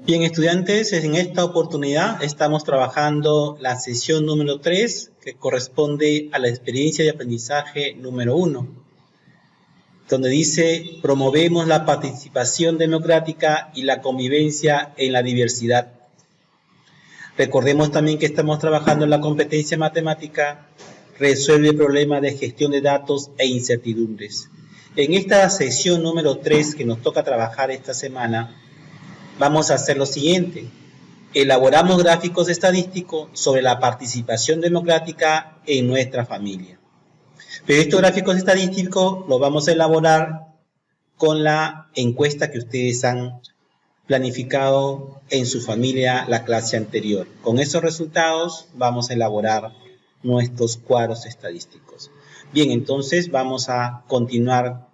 Bien, estudiantes, en esta oportunidad estamos trabajando la sesión número 3, que corresponde a la experiencia de aprendizaje número 1, donde dice: promovemos la participación democrática y la convivencia en la diversidad. Recordemos también que estamos trabajando en la competencia matemática, resuelve problemas de gestión de datos e incertidumbres. En esta sesión número 3 que nos toca trabajar esta semana, vamos a hacer lo siguiente: elaboramos gráficos estadísticos sobre la participación democrática en nuestra familia. Pero estos gráficos estadísticos los vamos a elaborar con la encuesta que ustedes han planificado en su familia la clase anterior. Con esos resultados vamos a elaborar nuestros cuadros estadísticos. Bien, entonces vamos a continuar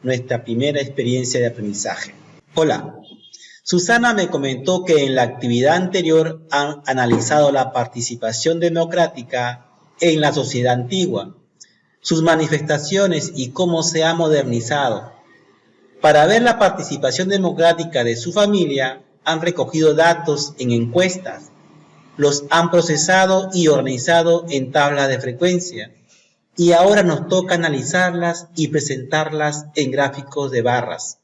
nuestra primera experiencia de aprendizaje. Hola. Susana me comentó que en la actividad anterior han analizado la participación democrática en la sociedad antigua, sus manifestaciones y cómo se ha modernizado. Para ver la participación democrática de su familia, han recogido datos en encuestas, los han procesado y organizado en tablas de frecuencia, y ahora nos toca analizarlas y presentarlas en gráficos de barras.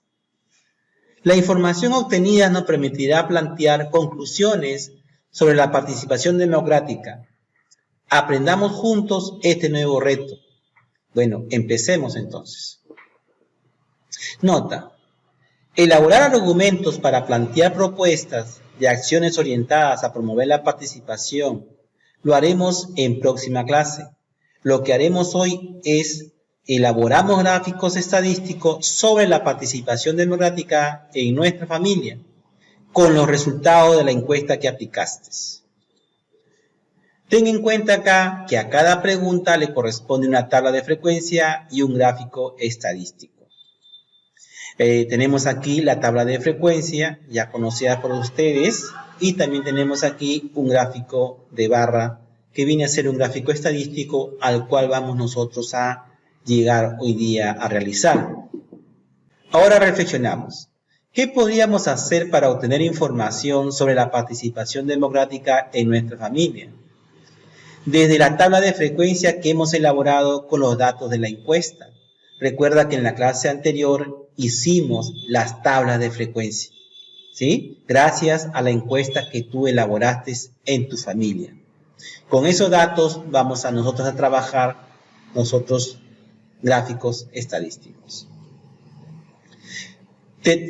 La información obtenida nos permitirá plantear conclusiones sobre la participación democrática. Aprendamos juntos este nuevo reto. Bueno, empecemos entonces. Nota: elaborar argumentos para plantear propuestas de acciones orientadas a promover la participación lo haremos en próxima clase. Lo que haremos hoy es: elaboramos gráficos estadísticos sobre la participación democrática en nuestra familia, con los resultados de la encuesta que aplicaste. Ten en cuenta acá que a cada pregunta le corresponde una tabla de frecuencia y un gráfico estadístico. Tenemos aquí la tabla de frecuencia, ya conocida por ustedes, y también tenemos aquí un gráfico de barra, que viene a ser un gráfico estadístico al cual vamos nosotros a llegar hoy día a realizar. Ahora reflexionamos. ¿Qué podríamos hacer para obtener información sobre la participación democrática en nuestra familia? Desde la tabla de frecuencia que hemos elaborado con los datos de la encuesta. Recuerda que en la clase anterior hicimos las tablas de frecuencia, ¿sí? Gracias a la encuesta que tú elaboraste en tu familia. Con esos datos vamos a nosotros a trabajar gráficos estadísticos.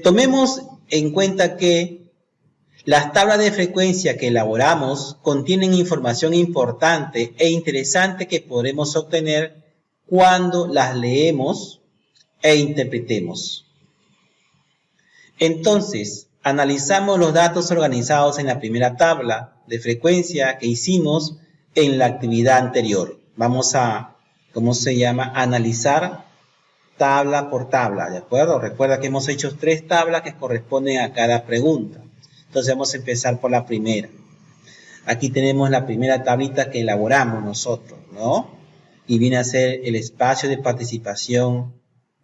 Tomemos en cuenta que las tablas de frecuencia que elaboramos contienen información importante e interesante que podremos obtener cuando las leemos e interpretemos. Entonces, analizamos los datos organizados en la primera tabla de frecuencia que hicimos en la actividad anterior. Vamos a analizar tabla por tabla, ¿de acuerdo? Recuerda que hemos hecho 3 tablas que corresponden a cada pregunta. Entonces vamos a empezar por la primera. Aquí tenemos la primera tablita que elaboramos nosotros, ¿no? Y viene a ser el espacio de participación,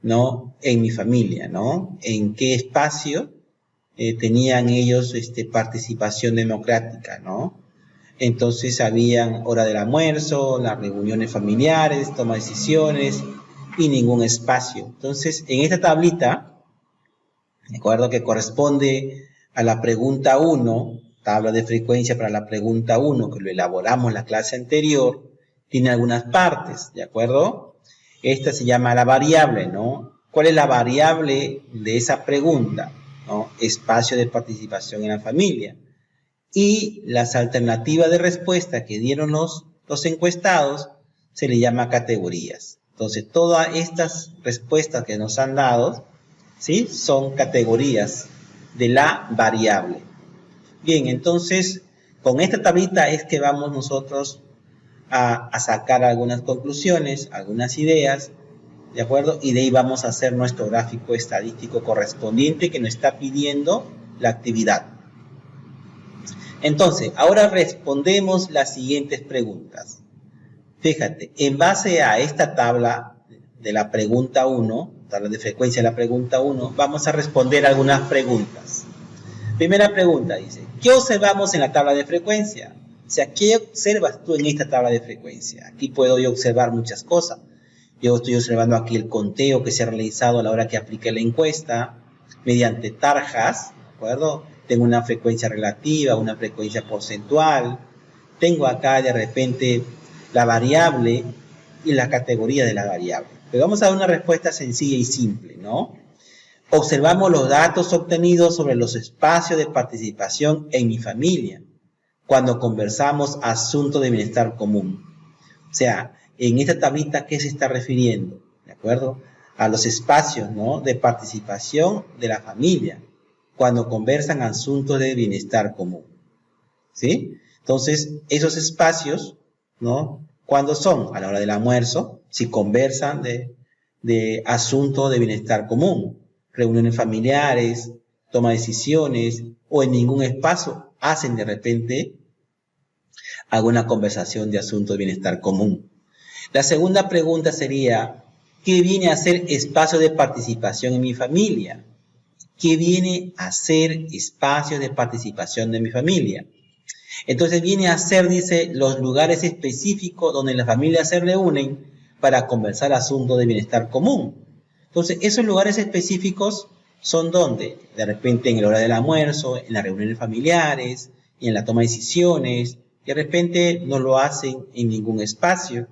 ¿no? En mi familia, ¿no? En qué espacio tenían ellos participación democrática, ¿no? Entonces habían hora del almuerzo, las reuniones familiares, toma de decisiones y ningún espacio. Entonces, en esta tablita, de acuerdo, que corresponde a la pregunta 1, tabla de frecuencia para la pregunta 1, que lo elaboramos en la clase anterior, tiene algunas partes, ¿de acuerdo? Esta se llama la variable, ¿no? ¿Cuál es la variable de esa pregunta? ¿No? Espacio de participación en la familia. Y las alternativas de respuesta que dieron los encuestados se le llama categorías. Entonces, todas estas respuestas que nos han dado, ¿sí?, son categorías de la variable. Bien, entonces, con esta tablita es que vamos nosotros a sacar algunas conclusiones, algunas ideas, ¿de acuerdo? Y de ahí vamos a hacer nuestro gráfico estadístico correspondiente que nos está pidiendo la actividad. Entonces, ahora respondemos las siguientes preguntas. Fíjate, en base a esta tabla de la pregunta 1, tabla de frecuencia de la pregunta 1, vamos a responder algunas preguntas. Primera pregunta dice, ¿qué observamos en la tabla de frecuencia? O sea, ¿qué observas tú en esta tabla de frecuencia? Aquí puedo yo observar muchas cosas. Yo estoy observando aquí el conteo que se ha realizado a la hora que apliqué la encuesta mediante tarjas, ¿de acuerdo? Tengo una frecuencia relativa, una frecuencia porcentual. Tengo acá de repente la variable y la categoría de la variable. Pero vamos a dar una respuesta sencilla y simple, ¿no? Observamos los datos obtenidos sobre los espacios de participación en mi familia cuando conversamos asuntos de bienestar común. O sea, en esta tablita, ¿qué se está refiriendo? ¿De acuerdo? A los espacios, ¿no?, de participación de la familia cuando conversan asuntos de bienestar común. ¿Sí? Entonces, esos espacios, ¿no?, ¿cuándo son? A la hora del almuerzo, si conversan de asuntos de bienestar común, reuniones familiares, toma de decisiones, o en ningún espacio hacen de repente alguna conversación de asuntos de bienestar común. La segunda pregunta sería, ¿qué viene a ser espacio de participación en mi familia? ¿Qué viene a ser espacio de participación de mi familia? Entonces viene a ser, dice, los lugares específicos donde las familias se reúnen para conversar asuntos de bienestar común. Entonces, esos lugares específicos son donde, de repente en la hora del almuerzo, en las reuniones familiares, y en la toma de decisiones, de repente no lo hacen en ningún espacio,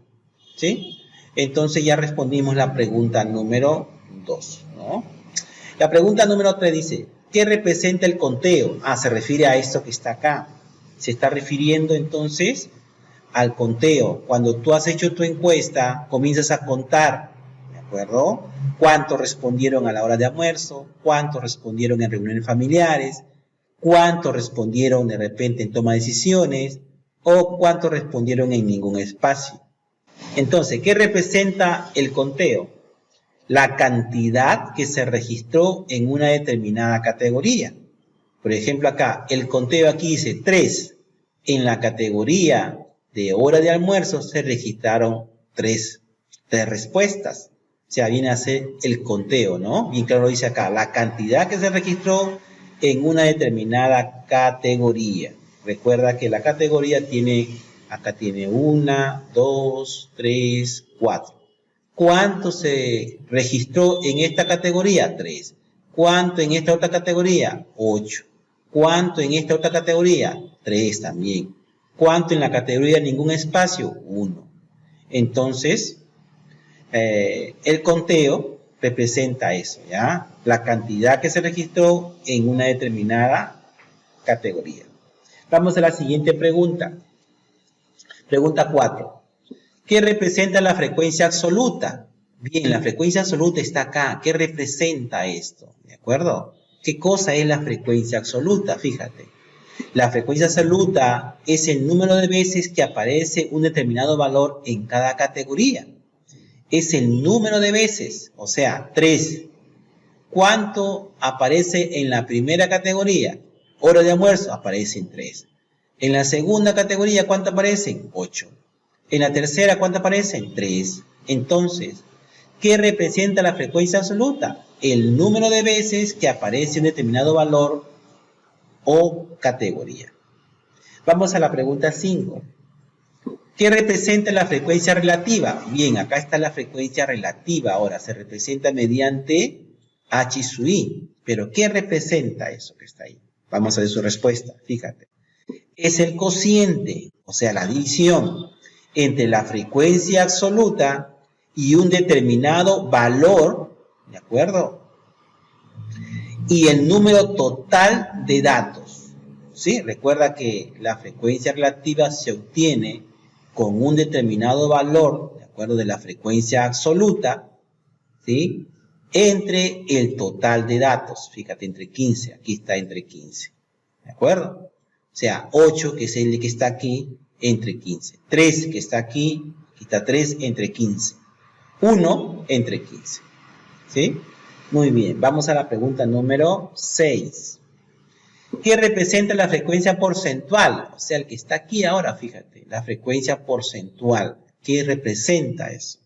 ¿sí? Entonces ya respondimos la pregunta número 2, ¿no? La pregunta número 3 dice, ¿qué representa el conteo? Ah, se refiere a esto que está acá. Se está refiriendo entonces al conteo. Cuando tú has hecho tu encuesta, comienzas a contar, ¿de acuerdo? Cuántos respondieron a la hora de almuerzo, cuántos respondieron en reuniones familiares, cuántos respondieron de repente en toma de decisiones, o cuántos respondieron en ningún espacio. Entonces, ¿qué representa el conteo? La cantidad que se registró en una determinada categoría. Por ejemplo, acá, el conteo aquí dice 3. En la categoría de hora de almuerzo se registraron 3 respuestas. O sea, viene a ser el conteo, ¿no? Bien claro lo dice acá, la cantidad que se registró en una determinada categoría. Recuerda que la categoría tiene, acá tiene 1, 2, 3, 4. ¿Cuánto se registró en esta categoría? 3. ¿Cuánto en esta otra categoría? 8. ¿Cuánto en esta otra categoría? 3 también. ¿Cuánto en la categoría ningún espacio? 1. Entonces, el conteo representa eso, ¿ya? La cantidad que se registró en una determinada categoría. Vamos a la siguiente pregunta. Pregunta 4. ¿Qué representa la frecuencia absoluta? Bien, la frecuencia absoluta está acá. ¿Qué representa esto? ¿De acuerdo? ¿Qué cosa es la frecuencia absoluta? Fíjate. La frecuencia absoluta es el número de veces que aparece un determinado valor en cada categoría. Es el número de veces, o sea, 3. ¿Cuánto aparece en la primera categoría? Hora de almuerzo, aparecen 3. En la segunda categoría, ¿cuánto aparecen? 8. En la tercera, ¿cuánto aparecen? 3. Entonces, ¿qué representa la frecuencia absoluta? El número de veces que aparece un determinado valor o categoría. Vamos a la pregunta 5. ¿Qué representa la frecuencia relativa? Bien, acá está la frecuencia relativa. Ahora, se representa mediante H sub I. Pero, ¿qué representa eso que está ahí? Vamos a ver su respuesta. Fíjate. Es el cociente, o sea, la división entre la frecuencia absoluta y un determinado valor, ¿de acuerdo? Y el número total de datos, ¿sí? Recuerda que la frecuencia relativa se obtiene con un determinado valor, ¿de acuerdo?, de la frecuencia absoluta, ¿sí?, entre el total de datos. Fíjate, entre 15, aquí está entre 15, ¿de acuerdo? O sea, 8, que es el que está aquí, entre 15. 3, que está aquí está 3, entre 15. 1, entre 15. ¿Sí? Muy bien, vamos a la pregunta número 6. ¿Qué representa la frecuencia porcentual? O sea, el que está aquí ahora, fíjate, la frecuencia porcentual. ¿Qué representa eso?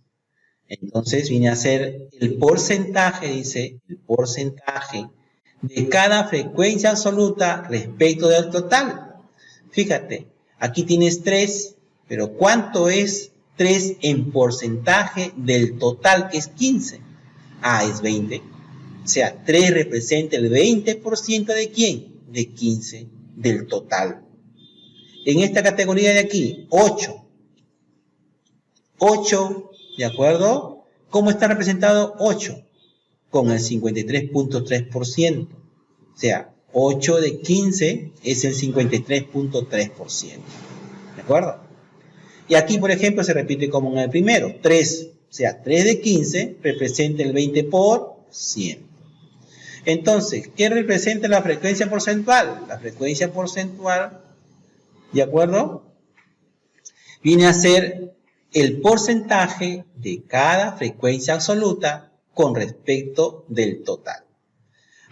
Entonces viene a ser el porcentaje, dice, el porcentaje de cada frecuencia absoluta respecto del total. Fíjate, aquí tienes 3, pero ¿cuánto es 3 en porcentaje del total, que es 15? Ah, es 20. O sea, 3 representa el 20% de ¿quién? De 15, del total. En esta categoría de aquí, 8. 8, ¿de acuerdo? ¿Cómo está representado 8? Con el 53.3%. O sea, 8 de 15 es el 53.3%. ¿De acuerdo? Y aquí, por ejemplo, se repite como en el primero. 3, o sea, 3 de 15 representa el 20%. Entonces, ¿qué representa la frecuencia porcentual? La frecuencia porcentual, ¿de acuerdo? Viene a ser el porcentaje de cada frecuencia absoluta con respecto del total.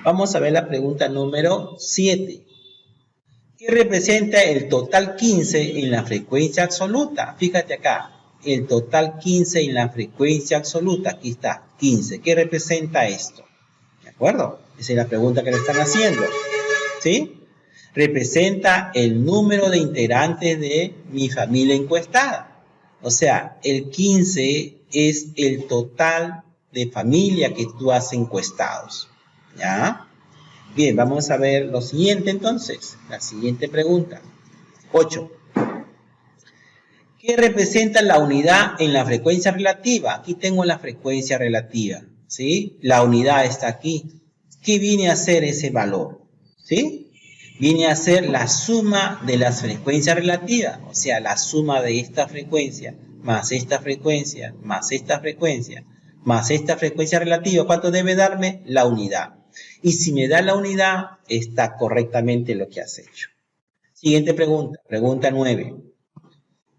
Vamos a ver la pregunta número 7. ¿Qué representa el total 15 en la frecuencia absoluta? Fíjate acá, el total 15 en la frecuencia absoluta, aquí está, 15. ¿Qué representa esto? ¿De acuerdo? Esa es la pregunta que le están haciendo. ¿Sí? Representa el número de integrantes de mi familia encuestada. O sea, el 15 es el total de familia que tú has encuestado. ¿Ya? Bien, vamos a ver lo siguiente entonces. La siguiente pregunta. 8. ¿Qué representa la unidad en la frecuencia relativa? Aquí tengo la frecuencia relativa. ¿Sí? La unidad está aquí. ¿Qué viene a ser ese valor? ¿Sí? Viene a ser la suma de las frecuencias relativas. O sea, la suma de esta frecuencia más esta frecuencia más esta frecuencia más esta frecuencia relativa. ¿Cuánto debe darme? La unidad. Y si me da la unidad, está correctamente lo que has hecho. Siguiente pregunta, pregunta 9.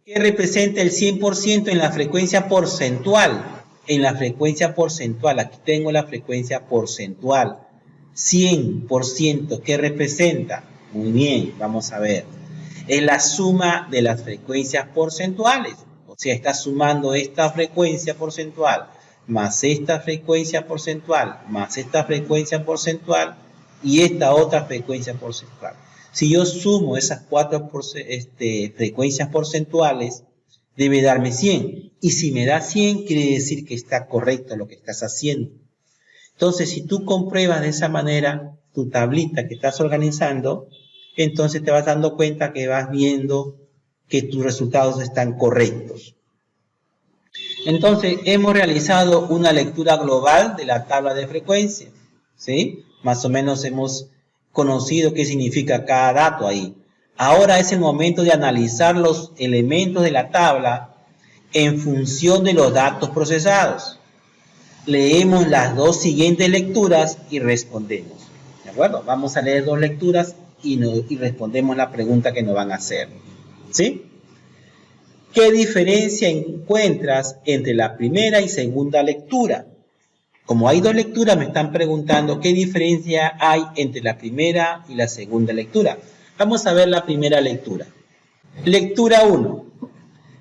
¿Qué representa el 100% en la frecuencia porcentual? En la frecuencia porcentual, aquí tengo la frecuencia porcentual. 100%, ¿qué representa? Muy bien, vamos a ver. Es la suma de las frecuencias porcentuales. O sea, está sumando esta frecuencia porcentual más esta frecuencia porcentual, más esta frecuencia porcentual y esta otra frecuencia porcentual. Si yo sumo esas 4 frecuencias porcentuales, debe darme 100. Y si me da 100, quiere decir que está correcto lo que estás haciendo. Entonces, si tú compruebas de esa manera tu tablita que estás organizando, entonces te vas dando cuenta que vas viendo que tus resultados están correctos. Entonces, hemos realizado una lectura global de la tabla de frecuencia, ¿sí? Más o menos hemos conocido qué significa cada dato ahí. Ahora es el momento de analizar los elementos de la tabla en función de los datos procesados. Leemos las dos siguientes lecturas y respondemos. ¿De acuerdo? Vamos a leer 2 lecturas y respondemos la pregunta que nos van a hacer. ¿Sí? ¿Qué diferencia encuentras entre la primera y segunda lectura? Como hay 2 lecturas, me están preguntando qué diferencia hay entre la primera y la segunda lectura. Vamos a ver la primera lectura. Lectura 1.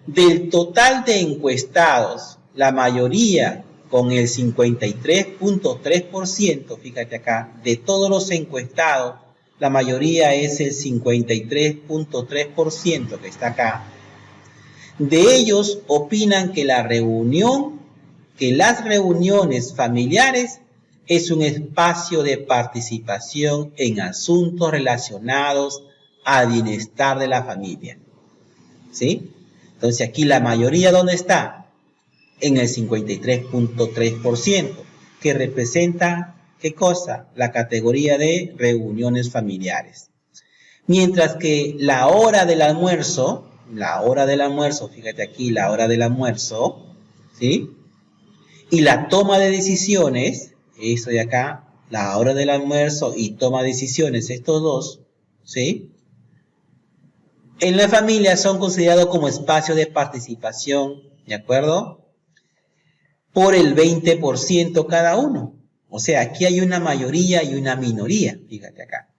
Del total de encuestados, la mayoría con el 53.3%, fíjate acá, de todos los encuestados, la mayoría es el 53.3% que está acá. De ellos opinan que las reuniones familiares es un espacio de participación en asuntos relacionados al bienestar de la familia. ¿Sí? Entonces aquí la mayoría, ¿dónde está? En el 53.3%, que representa, ¿qué cosa? La categoría de reuniones familiares. Mientras que la hora del almuerzo, fíjate aquí, la hora del almuerzo, ¿sí? Y la toma de decisiones, eso de acá, la hora del almuerzo y toma de decisiones, estos dos, ¿sí? En la familia son considerados como espacios de participación, ¿de acuerdo? Por el 20% cada uno. O sea, aquí hay una mayoría y una minoría, fíjate acá.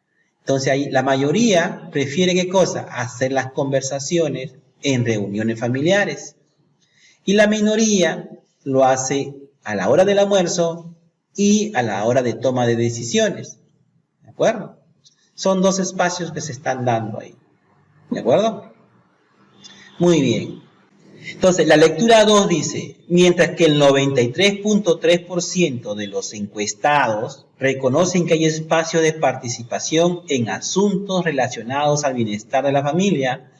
Entonces ahí la mayoría prefiere ¿qué cosa? Hacer las conversaciones en reuniones familiares. Y la minoría lo hace a la hora del almuerzo y a la hora de toma de decisiones. acuerdo? Son dos espacios que se están dando ahí, ¿de acuerdo? Muy bien. Entonces, la lectura 2 dice, mientras que el 93.3% de los encuestados reconocen que hay espacio de participación en asuntos relacionados al bienestar de la familia,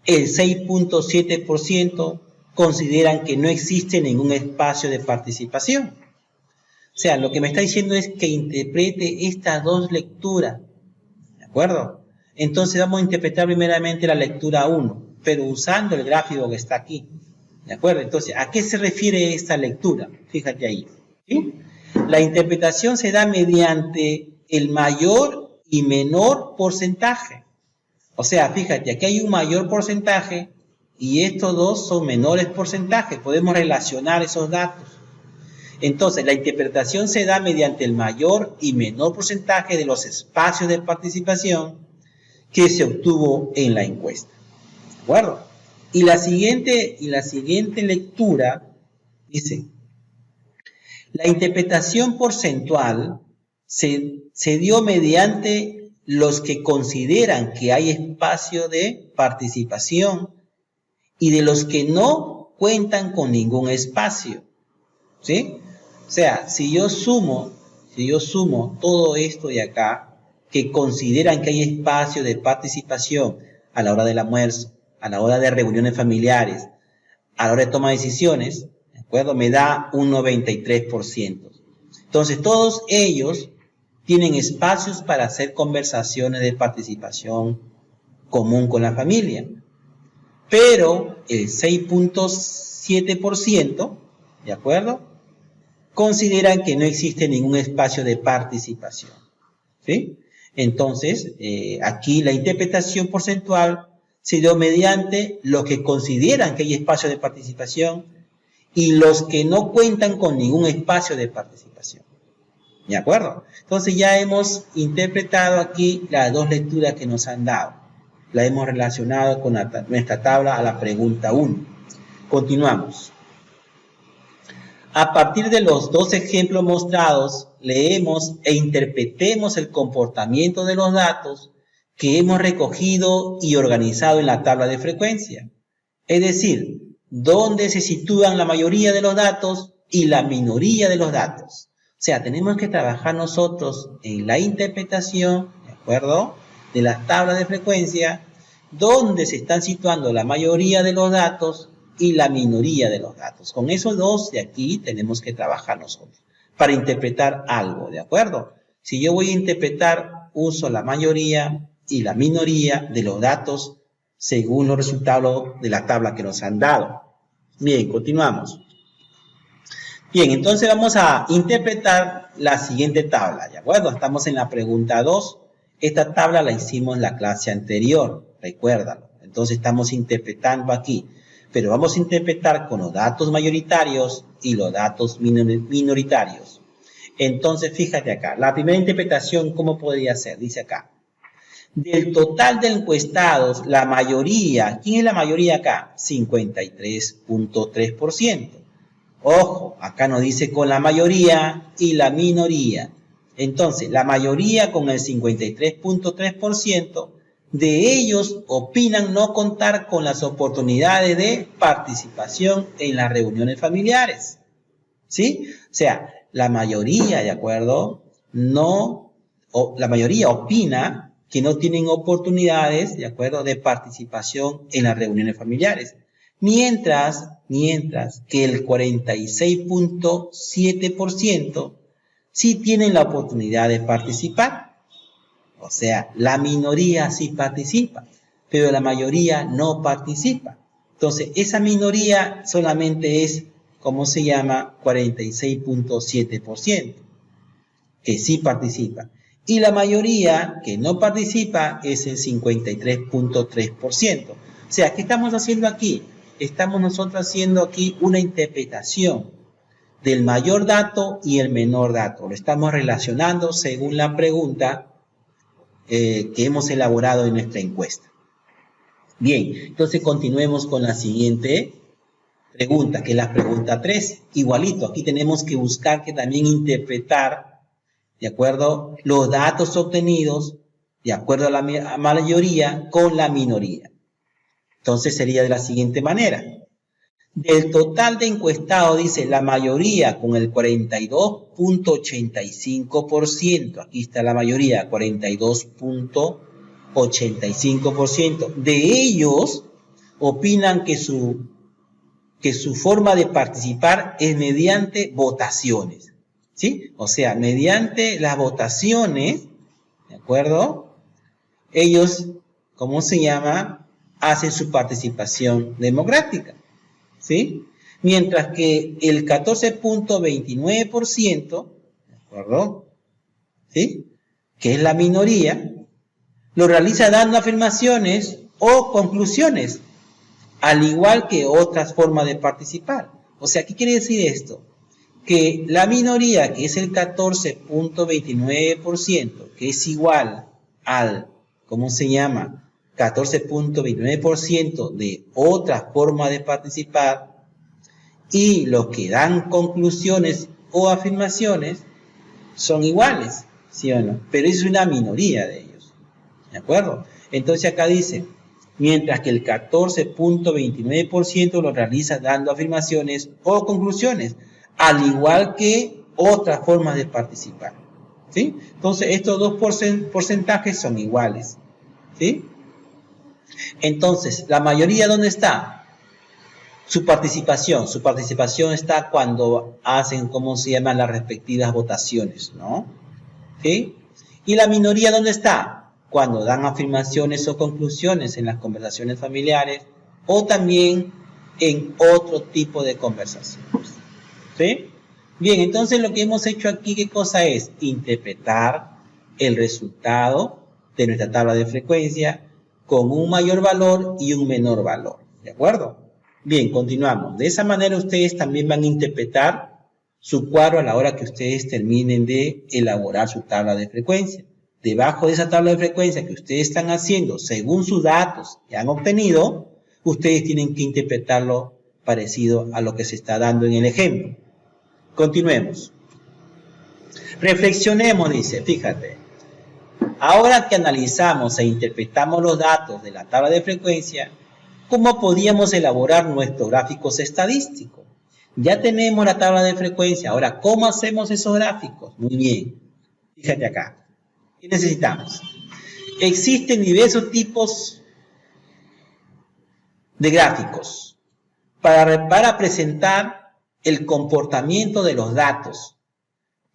el 6.7% consideran que no existe ningún espacio de participación. O sea, lo que me está diciendo es que interprete estas dos lecturas, ¿de acuerdo? Entonces vamos a interpretar primeramente la lectura 1, pero usando el gráfico que está aquí, ¿de acuerdo? Entonces, ¿a qué se refiere esta lectura? Fíjate ahí, ¿sí? La interpretación se da mediante el mayor y menor porcentaje. O sea, fíjate, aquí hay un mayor porcentaje y estos dos son menores porcentajes. Podemos relacionar esos datos. Entonces, la interpretación se da mediante el mayor y menor porcentaje de los espacios de participación que se obtuvo en la encuesta. ¿De acuerdo? Y la siguiente lectura dice, la interpretación porcentual se dio mediante los que consideran que hay espacio de participación y de los que no cuentan con ningún espacio, ¿sí? O sea, si yo sumo todo esto de acá, que consideran que hay espacio de participación a la hora del almuerzo, a la hora de reuniones familiares, a la hora de toma de decisiones, ¿de acuerdo? Me da un 93%. Entonces, todos ellos tienen espacios para hacer conversaciones de participación común con la familia. Pero el 6.7%, ¿de acuerdo?, consideran que no existe ningún espacio de participación, ¿sí? Entonces, aquí la interpretación porcentual se dio mediante los que consideran que hay espacio de participación y los que no cuentan con ningún espacio de participación. ¿De acuerdo? Entonces ya hemos interpretado aquí las dos lecturas que nos han dado. La hemos relacionado con nuestra tabla a la pregunta 1. Continuamos. A partir de los dos ejemplos mostrados, leemos e interpretemos el comportamiento de los datos que hemos recogido y organizado en la tabla de frecuencia. Es decir, dónde se sitúan la mayoría de los datos y la minoría de los datos. O sea, tenemos que trabajar nosotros en la interpretación, ¿de acuerdo?, de las tablas de frecuencia, dónde se están situando la mayoría de los datos y la minoría de los datos. Con esos dos de aquí tenemos que trabajar nosotros para interpretar algo, ¿de acuerdo? Si yo voy a interpretar, uso la mayoría y la minoría de los datos según los resultados de la tabla que nos han dado. Bien, continuamos. Bien, entonces vamos a interpretar la siguiente tabla, ¿de acuerdo? Estamos en la pregunta 2. Esta tabla la hicimos en la clase anterior, recuérdalo. Entonces estamos interpretando aquí, pero vamos a interpretar con los datos mayoritarios y los datos minoritarios. Entonces, fíjate acá, la primera interpretación, ¿cómo podría ser? Dice acá, del total de encuestados, la mayoría, ¿quién es la mayoría acá? 53.3%. Ojo, acá nos dice con la mayoría y la minoría. Entonces, la mayoría con el 53.3%, de ellos opinan no contar con las oportunidades de participación en las reuniones familiares. ¿Sí? O sea, la mayoría, ¿de acuerdo?, la mayoría opina que no tienen oportunidades, ¿de acuerdo?, de participación en las reuniones familiares. Mientras que el 46.7% sí tienen la oportunidad de participar. O sea, la minoría sí participa, pero la mayoría no participa. Entonces, esa minoría solamente es, ¿cómo se llama?, 46.7%, que sí participa. Y la mayoría que no participa es el 53.3%. O sea, ¿qué estamos haciendo aquí? Estamos nosotros haciendo aquí una interpretación del mayor dato y el menor dato. Lo estamos relacionando según la pregunta que hemos elaborado en nuestra encuesta. Bien, entonces continuemos con la siguiente pregunta, que es la pregunta 3. Igualito, aquí tenemos que buscar que también interpretar de acuerdo, los datos obtenidos de acuerdo a la mayoría con la minoría. Entonces sería de la siguiente manera. Del total de encuestados, dice la mayoría con el 42.85%. Aquí está la mayoría, 42.85%. De ellos opinan que su forma de participar es mediante votaciones. ¿Sí? O sea, mediante las votaciones, ¿de acuerdo? Ellos, ¿cómo se llama? Hacen su participación democrática. ¿Sí? Mientras que el 14.29%, ¿de acuerdo? ¿Sí? Que es la minoría, lo realiza dando afirmaciones o conclusiones, al igual que otras formas de participar. O sea, ¿qué quiere decir esto? Que la minoría, que es el 14.29%, que es igual al, ¿cómo se llama? 14.29% de otra forma de participar, y los que dan conclusiones o afirmaciones son iguales, ¿sí o no? Pero es una minoría de ellos, ¿de acuerdo? Entonces acá dice, mientras que el 14.29% lo realiza dando afirmaciones o conclusiones, al igual que otras formas de participar, ¿sí? Entonces estos dos porcentajes son iguales, ¿sí? Entonces, ¿la mayoría dónde está? Su participación está cuando hacen, ¿cómo se llaman? Las respectivas votaciones, ¿no? ¿Sí? ¿Y la minoría dónde está? Cuando dan afirmaciones o conclusiones en las conversaciones familiares o también en otro tipo de conversaciones, ¿sí? Bien, entonces lo que hemos hecho aquí, ¿qué cosa es? Interpretar el resultado de nuestra tabla de frecuencia con un mayor valor y un menor valor, ¿de acuerdo? Bien, continuamos. De esa manera ustedes también van a interpretar su cuadro a la hora que ustedes terminen de elaborar su tabla de frecuencia. Debajo de esa tabla de frecuencia que ustedes están haciendo, según sus datos que han obtenido, ustedes tienen que interpretarlo parecido a lo que se está dando en el ejemplo. Continuemos. Reflexionemos, dice, fíjate. Ahora que analizamos e interpretamos los datos de la tabla de frecuencia, ¿cómo podíamos elaborar nuestros gráficos estadísticos? Ya tenemos la tabla de frecuencia. Ahora, ¿cómo hacemos esos gráficos? Muy bien. Fíjate acá. ¿Qué necesitamos? Existen diversos tipos de gráficos para presentar el comportamiento de los datos.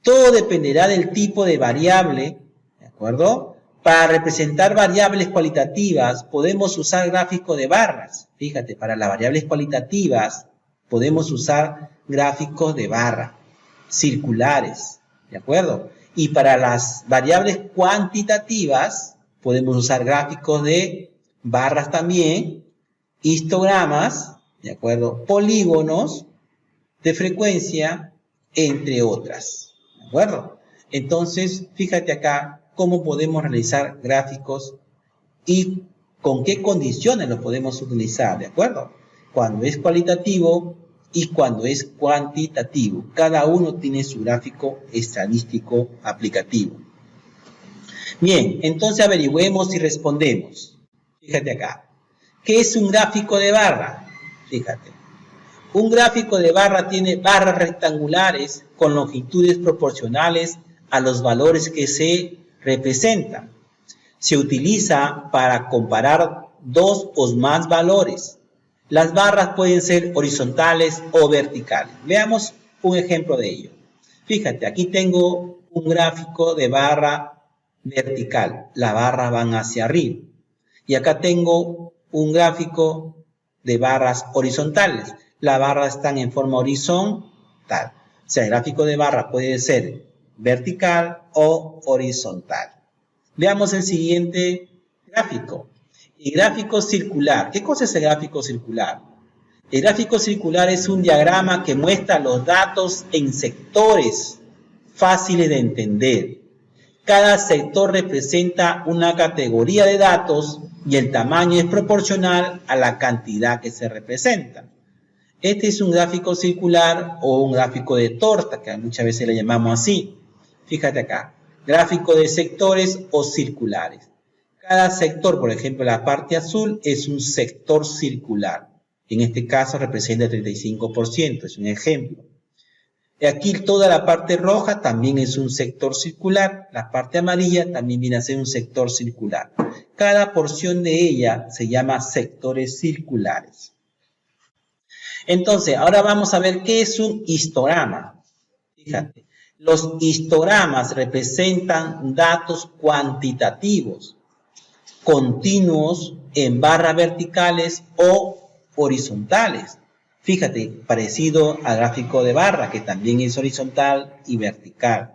Todo dependerá del tipo de variable, ¿de acuerdo? Para representar variables cualitativas podemos usar gráficos de barras. Fíjate, para las variables cualitativas podemos usar gráficos de barra, circulares, ¿de acuerdo? Y para las variables cuantitativas podemos usar gráficos de barras también, histogramas, ¿de acuerdo? Polígonos de frecuencia, entre otras, ¿de acuerdo? Entonces, fíjate acá cómo podemos realizar gráficos y con qué condiciones los podemos utilizar, ¿de acuerdo? Cuando es cualitativo y cuando es cuantitativo. Cada uno tiene su gráfico estadístico aplicativo. Bien, entonces averigüemos y respondemos. Fíjate acá. ¿Qué es un gráfico de barra? Fíjate. Un gráfico de barra tiene barras rectangulares con longitudes proporcionales a los valores que se representan. Se utiliza para comparar dos o más valores. Las barras pueden ser horizontales o verticales. Veamos un ejemplo de ello. Fíjate, aquí tengo un gráfico de barra vertical. Las barras van hacia arriba. Y acá tengo un gráfico de barras horizontales. Las barras están en forma horizontal. O sea, el gráfico de barra puede ser vertical o horizontal. Veamos el siguiente gráfico. El gráfico circular. ¿Qué cosa es el gráfico circular? El gráfico circular es un diagrama que muestra los datos en sectores fáciles de entender. Cada sector representa una categoría de datos y el tamaño es proporcional a la cantidad que se representa. Este es un gráfico circular o un gráfico de torta, que muchas veces le llamamos así. Fíjate acá, gráfico de sectores o circulares. Cada sector, por ejemplo, la parte azul es un sector circular. En este caso representa el 35%, es un ejemplo. Y aquí toda la parte roja también es un sector circular. La parte amarilla también viene a ser un sector circular. Cada porción de ella se llama sectores circulares. Entonces, ahora vamos a ver qué es un histograma. Fíjate, los histogramas representan datos cuantitativos, continuos en barras verticales o horizontales. Fíjate, parecido al gráfico de barra, que también es horizontal y vertical.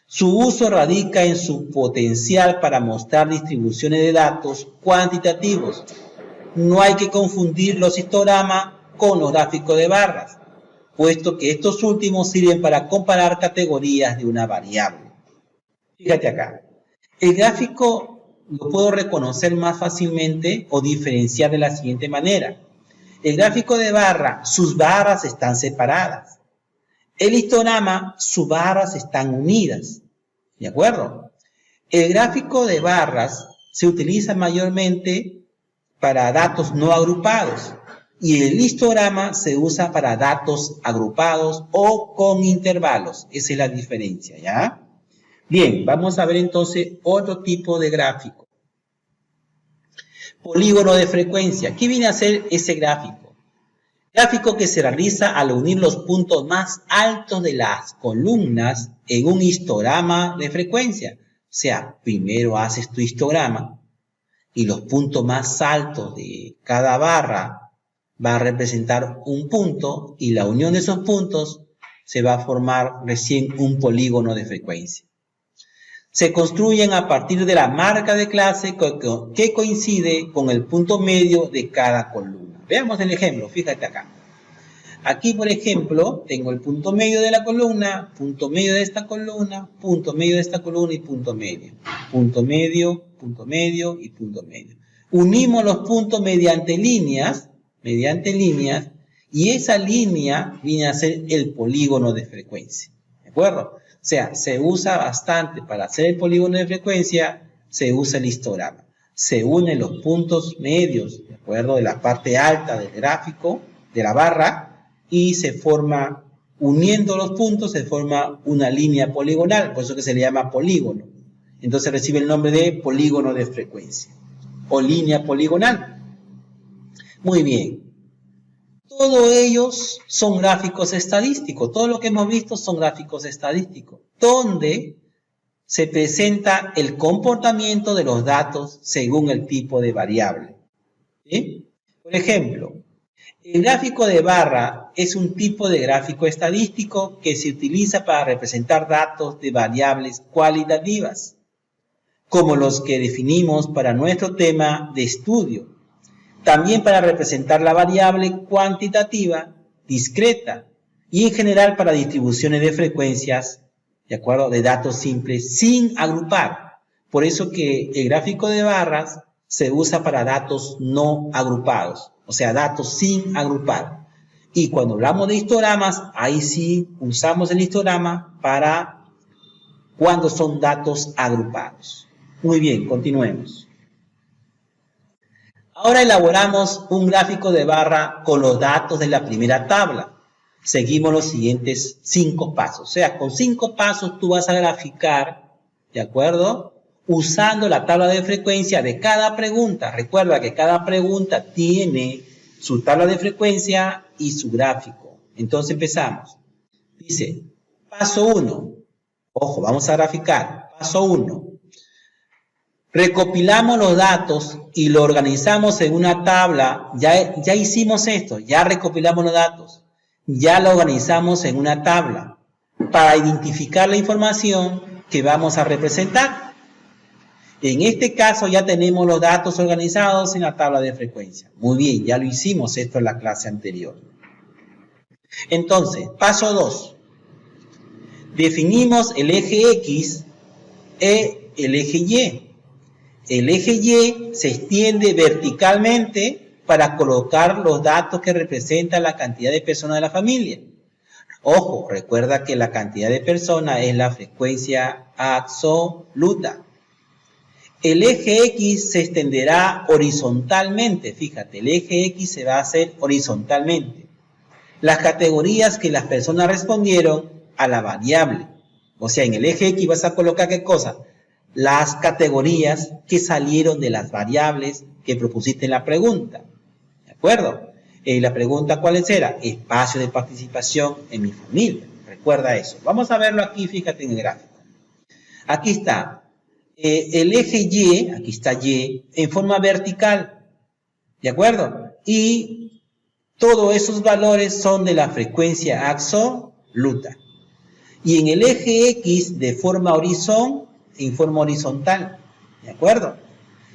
Su uso radica en su potencial para mostrar distribuciones de datos cuantitativos. No hay que confundir los histogramas con los gráficos de barras, puesto que estos últimos sirven para comparar categorías de una variable. Fíjate acá, el gráfico lo puedo reconocer más fácilmente o diferenciar de la siguiente manera. El gráfico de barra, sus barras están separadas. El histograma, sus barras están unidas. ¿De acuerdo? El gráfico de barras se utiliza mayormente para datos no agrupados y el histograma se usa para datos agrupados o con intervalos. Esa es la diferencia, ¿ya? Bien, vamos a ver entonces otro tipo de gráfico. Polígono de frecuencia. ¿Qué viene a ser ese gráfico? Gráfico que se realiza al unir los puntos más altos de las columnas en un histograma de frecuencia. O sea, primero haces tu histograma y los puntos más altos de cada barra va a representar un punto y la unión de esos puntos se va a formar recién un polígono de frecuencia. Se construyen a partir de la marca de clase que coincide con el punto medio de cada columna. Veamos el ejemplo, fíjate acá. Aquí, por ejemplo, tengo el punto medio de la columna, punto medio de esta columna, punto medio de esta columna y punto medio. Punto medio y punto medio. Unimos los puntos mediante líneas, y esa línea viene a ser el polígono de frecuencia. ¿De acuerdo? O sea, se usa bastante para hacer el polígono de frecuencia, se usa el histograma. Se unen los puntos medios, ¿de acuerdo? De la parte alta del gráfico, de la barra, y se forma, uniendo los puntos, se forma una línea poligonal, por eso que se le llama polígono. Entonces recibe el nombre de polígono de frecuencia, o línea poligonal. Muy bien. Todos ellos son gráficos estadísticos. Todo lo que hemos visto son gráficos estadísticos, donde se presenta el comportamiento de los datos según el tipo de variable. ¿Sí? Por ejemplo, el gráfico de barra es un tipo de gráfico estadístico que se utiliza para representar datos de variables cualitativas, como los que definimos para nuestro tema de estudio. También para representar la variable cuantitativa discreta y en general para distribuciones de frecuencias, ¿de acuerdo?, de datos simples sin agrupar. Por eso que el gráfico de barras se usa para datos no agrupados, o sea, datos sin agrupar. Y cuando hablamos de histogramas, ahí sí usamos el histograma para cuando son datos agrupados. Muy bien, continuemos. Ahora elaboramos un gráfico de barra con los datos de la primera tabla. Seguimos los siguientes 5 pasos. O sea, con 5 pasos tú vas a graficar, ¿de acuerdo?, usando la tabla de frecuencia de cada pregunta. Recuerda que cada pregunta tiene su tabla de frecuencia y su gráfico. Entonces empezamos. Dice, paso 1. Ojo, vamos a graficar. Paso 1. Recopilamos los datos y lo organizamos en una tabla. Ya hicimos esto, ya recopilamos los datos. Ya lo organizamos en una tabla para identificar la información que vamos a representar. En este caso ya tenemos los datos organizados en la tabla de frecuencia. Muy bien, ya lo hicimos esto en la clase anterior. Entonces, paso 2. Definimos el eje X e el eje Y. El eje Y se extiende verticalmente para colocar los datos que representan la cantidad de personas de la familia. Ojo, recuerda que la cantidad de personas es la frecuencia absoluta. El eje X se extenderá horizontalmente. Fíjate, el eje X se va a hacer horizontalmente. Las categorías que las personas respondieron a la variable. O sea, en el eje X vas a colocar ¿qué cosa? Las categorías que salieron de las variables que propusiste en la pregunta. ¿De acuerdo? La pregunta, ¿cuáles eran? Espacio de participación en mi familia. Recuerda eso. Vamos a verlo aquí, fíjate en el gráfico. Aquí está. El eje Y, aquí está Y, en forma vertical. ¿De acuerdo? Y todos esos valores son de la frecuencia absoluta. Y en el eje X de forma horizontal. ¿De acuerdo?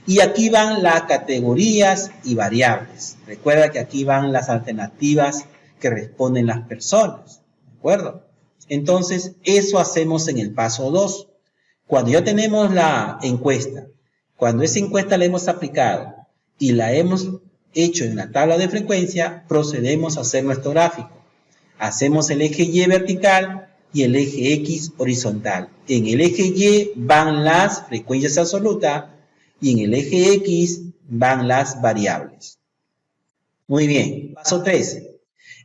Y aquí van las categorías y variables. Recuerda que aquí van las alternativas que responden las personas. ¿De acuerdo? Entonces, eso hacemos en el paso 2. Cuando ya tenemos la encuesta, cuando esa encuesta la hemos aplicado y la hemos hecho en la tabla de frecuencia, procedemos a hacer nuestro gráfico. Hacemos el eje Y vertical y el eje X horizontal. En el eje Y van las frecuencias absolutas y en el eje X van las variables. Muy bien, paso 3.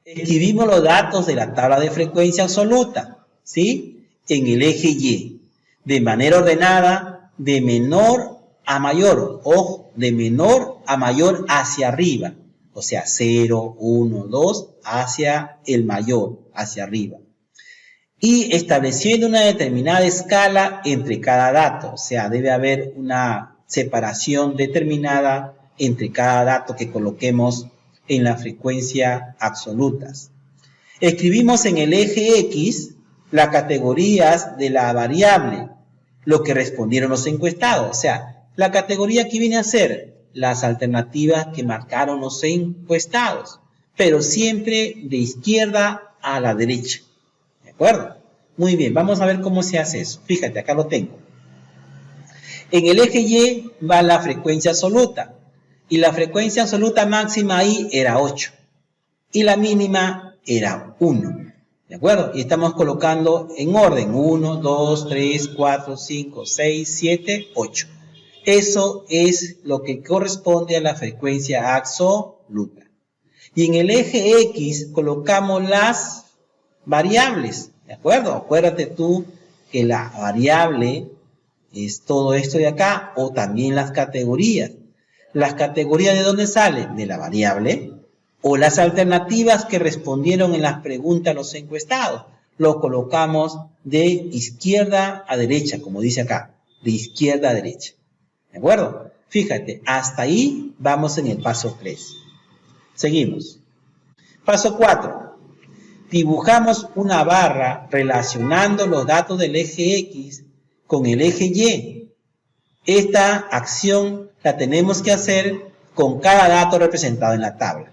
Escribimos los datos de la tabla de frecuencia absoluta, ¿sí? En el eje Y, de manera ordenada, de menor a mayor, ojo, de menor a mayor hacia arriba, o sea, 0, 1, 2, hacia el mayor, hacia arriba. Y estableciendo una determinada escala entre cada dato, o sea, debe haber una separación determinada entre cada dato que coloquemos en la frecuencia absolutas. Escribimos en el eje X las categorías de la variable, lo que respondieron los encuestados. O sea, la categoría que viene a ser las alternativas que marcaron los encuestados, pero siempre de izquierda a la derecha. ¿De acuerdo? Muy bien, vamos a ver cómo se hace eso. Fíjate, acá lo tengo. En el eje Y va la frecuencia absoluta. Y la frecuencia absoluta máxima ahí era 8. Y la mínima era 1. ¿De acuerdo? Y estamos colocando en orden 1, 2, 3, 4, 5, 6, 7, 8. Eso es lo que corresponde a la frecuencia absoluta. Y en el eje X colocamos las variables. ¿De acuerdo? Acuérdate tú que la variable es todo esto de acá o también las categorías. ¿Las categorías de dónde salen? De la variable. O las alternativas que respondieron en las preguntas a los encuestados. Lo colocamos de izquierda a derecha, como dice acá. De izquierda a derecha. ¿De acuerdo? Fíjate, hasta ahí vamos en el paso 3. Seguimos. Paso 4. Dibujamos una barra relacionando los datos del eje X con el eje Y. Esta acción la tenemos que hacer con cada dato representado en la tabla.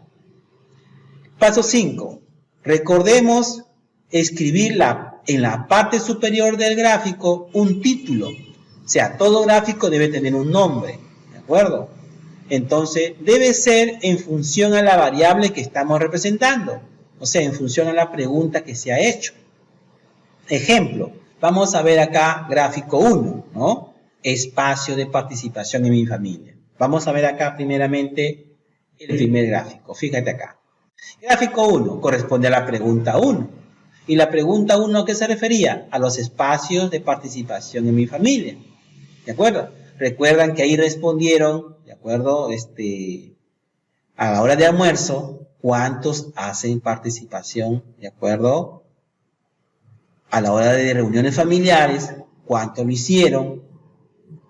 Paso 5. Recordemos escribir en la parte superior del gráfico un título. O sea, todo gráfico debe tener un nombre. ¿De acuerdo? Entonces, debe ser en función a la variable que estamos representando. O sea, en función a la pregunta que se ha hecho. Ejemplo, vamos a ver acá gráfico 1, ¿no? Espacio de participación en mi familia. Vamos a ver acá primeramente el primer gráfico. Fíjate acá. Gráfico 1 corresponde a la pregunta 1. Y la pregunta 1 ¿a qué se refería? A los espacios de participación en mi familia. ¿De acuerdo? Recuerdan que ahí respondieron, ¿de acuerdo? A la hora de almuerzo, ¿cuántos hacen participación? ¿De acuerdo? A la hora de reuniones familiares, ¿cuántos lo hicieron?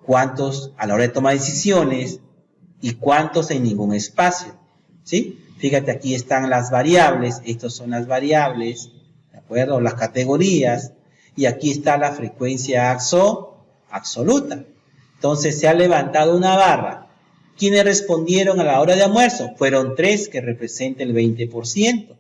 ¿Cuántos a la hora de tomar decisiones? ¿Y cuántos en ningún espacio? ¿Sí? Fíjate, aquí están las variables. Estas son las variables, ¿de acuerdo? Las categorías. Y aquí está la frecuencia absoluta. Entonces, se ha levantado una barra. ¿Quiénes respondieron a la hora de almuerzo? Fueron 3, que representa el 20%.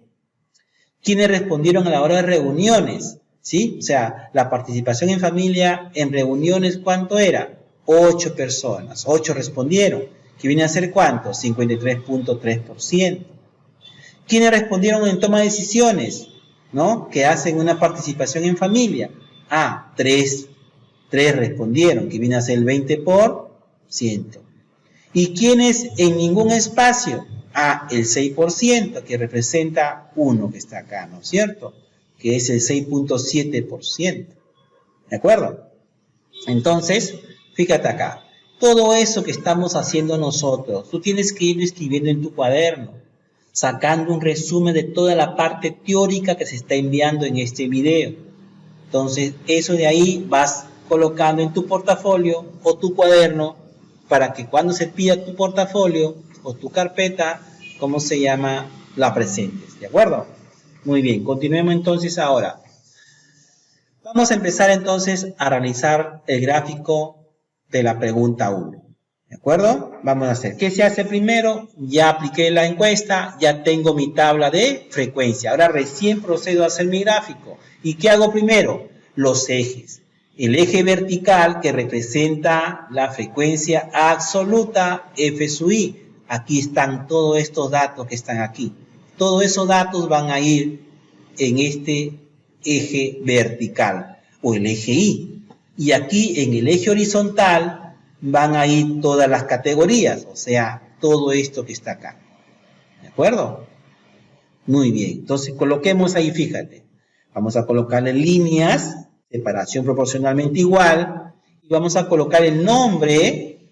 ¿Quiénes respondieron a la hora de reuniones? ¿Sí? O sea, la participación en familia, en reuniones, ¿cuánto era? 8 personas. 8 respondieron. ¿Que viene a ser cuánto? 53.3%. ¿Quiénes respondieron en toma de decisiones? ¿no? Que hacen una participación en familia. Ah, 3 respondieron, que viene a ser el 20%. ¿Y quiénes en ningún espacio? Ah, el 6%, que representa 1 que está acá, ¿no es cierto? Que es el 6.7%. ¿De acuerdo? Entonces, fíjate acá. Todo eso que estamos haciendo nosotros, tú tienes que ir escribiendo en tu cuaderno, sacando un resumen de toda la parte teórica que se está enviando en este video. Entonces, eso de ahí vas colocando en tu portafolio o tu cuaderno para que cuando se pida tu portafolio o tu carpeta, ¿cómo se llama? La presentes, ¿de acuerdo? Muy bien, continuemos entonces ahora. Vamos a empezar entonces a realizar el gráfico de la pregunta 1. ¿De acuerdo? Vamos a hacer. ¿Qué se hace primero? Ya apliqué la encuesta, ya tengo mi tabla de frecuencia. Ahora recién procedo a hacer mi gráfico. ¿Y qué hago primero? Los ejes. El eje vertical que representa la frecuencia absoluta F sub I. Aquí están todos estos datos que están aquí. Todos esos datos van a ir en este eje vertical o el eje Y. Y aquí en el eje horizontal van a ir todas las categorías, o sea, todo esto que está acá. ¿De acuerdo? Muy bien, entonces coloquemos ahí, fíjate. Vamos a colocarle líneas, separación proporcionalmente igual, y vamos a colocar el nombre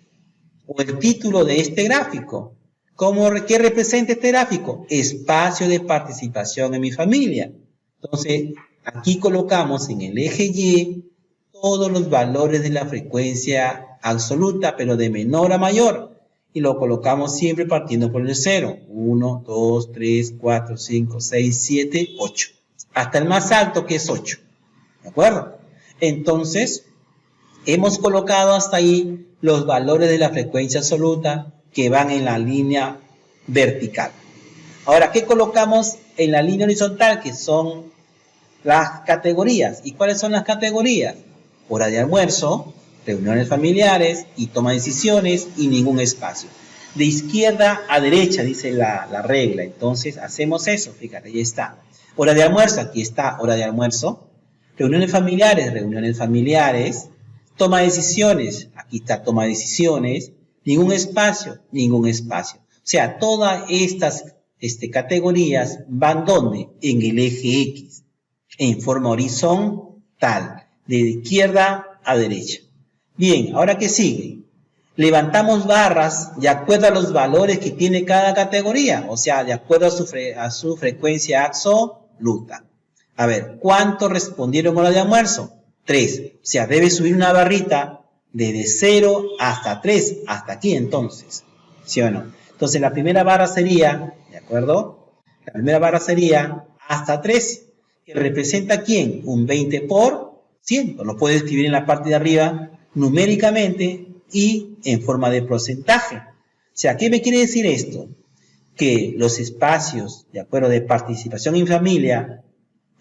o el título de este gráfico. ¿Qué representa este gráfico? Espacio de participación en mi familia. Entonces, aquí colocamos en el eje Y todos los valores de la frecuencia absoluta, pero de menor a mayor. Y lo colocamos siempre partiendo por el 0. 1, 2, 3, 4, 5, 6, 7, 8. Hasta el más alto, que es 8. ¿De acuerdo? Entonces, hemos colocado hasta ahí los valores de la frecuencia absoluta que van en la línea vertical. Ahora, ¿qué colocamos en la línea horizontal? Que son las categorías. ¿Y cuáles son las categorías? Hora de almuerzo, reuniones familiares y toma de decisiones y ningún espacio. De izquierda a derecha, dice la regla. Entonces, hacemos eso. Fíjate, ahí está. Hora de almuerzo, aquí está hora de almuerzo. Reuniones familiares. Toma de decisiones, aquí está toma de decisiones. Ningún espacio. O sea, todas estas categorías van ¿dónde? En el eje X, en forma horizontal, de izquierda a derecha. Bien, ahora ¿qué sigue? Levantamos barras de acuerdo a los valores que tiene cada categoría, o sea, de acuerdo a su frecuencia absoluta. A ver, ¿cuántos respondieron hora de almuerzo? 3. O sea, debe subir una barrita desde 0 hasta 3, hasta aquí entonces. ¿Sí o no? Entonces la primera barra sería, ¿de acuerdo? La primera barra sería hasta 3, que representa ¿quién? Un 20%. Lo puedes escribir en la parte de arriba numéricamente y en forma de porcentaje. O sea, ¿qué me quiere decir esto? Que los espacios, de acuerdo, de participación en familia,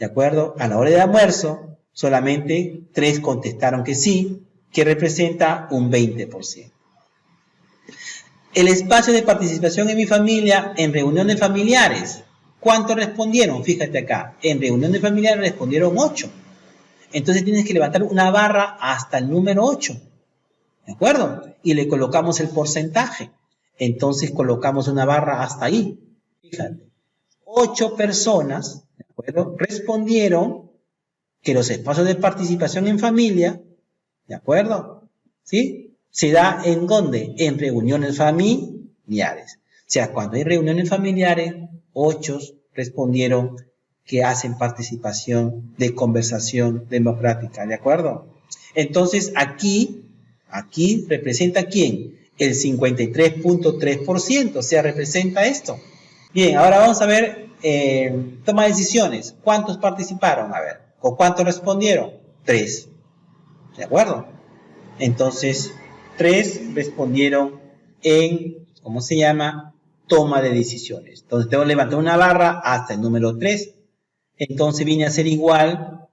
de acuerdo, a la hora de almuerzo, solamente 3 contestaron que sí, que representa un 20%. El espacio de participación en mi familia en reuniones familiares. ¿Cuántos respondieron? Fíjate acá, en reuniones familiares respondieron 8. Entonces tienes que levantar una barra hasta el número 8. ¿De acuerdo? Y le colocamos el porcentaje. Entonces colocamos una barra hasta ahí. Fíjate, 8 personas, ¿de acuerdo?, respondieron que los espacios de participación en familia, ¿de acuerdo?, ¿sí?, se da ¿en dónde? En reuniones familiares. O sea, cuando hay reuniones familiares, 8 respondieron que hacen participación de conversación democrática, ¿de acuerdo? Entonces, aquí representa ¿quién? El 53.3%, o sea, representa esto. Bien, ahora vamos a ver toma de decisiones. ¿Cuántos participaron? A ver, ¿o cuántos respondieron? 3. ¿De acuerdo? Entonces, 3 respondieron en, ¿cómo se llama?, toma de decisiones. Entonces, tengo que levantar una barra hasta el número 3. Entonces, viene a ser igual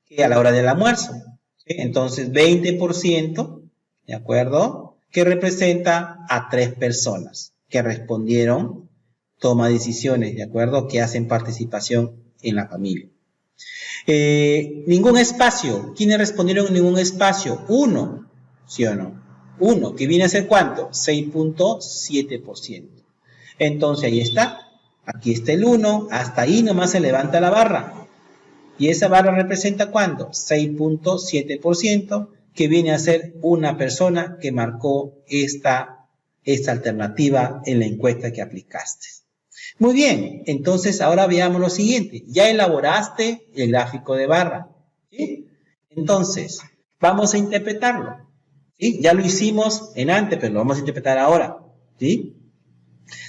que a la hora del almuerzo. ¿Sí? Entonces, 20%, ¿de acuerdo?, que representa a 3 personas que respondieron toma decisiones, ¿de acuerdo?, que hacen participación en la familia. Ningún espacio. ¿Quiénes respondieron ningún espacio? 1, ¿sí o no? 1, que viene a ser ¿cuánto? 6.7%. Entonces ahí está. Aquí está el 1, hasta ahí nomás se levanta la barra. Y esa barra representa ¿cuánto? 6.7%, que viene a ser una persona que marcó esta alternativa en la encuesta que aplicaste. Muy bien, entonces ahora veamos lo siguiente. Ya elaboraste el gráfico de barra, ¿sí? Entonces, vamos a interpretarlo, ¿sí? Ya lo hicimos en antes, pero lo vamos a interpretar ahora, ¿sí?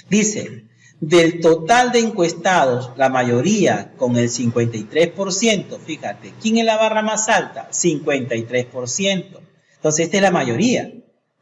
Dice, del total de encuestados, la mayoría con el 53%, fíjate, ¿quién es la barra más alta? 53%. Entonces, esta es la mayoría,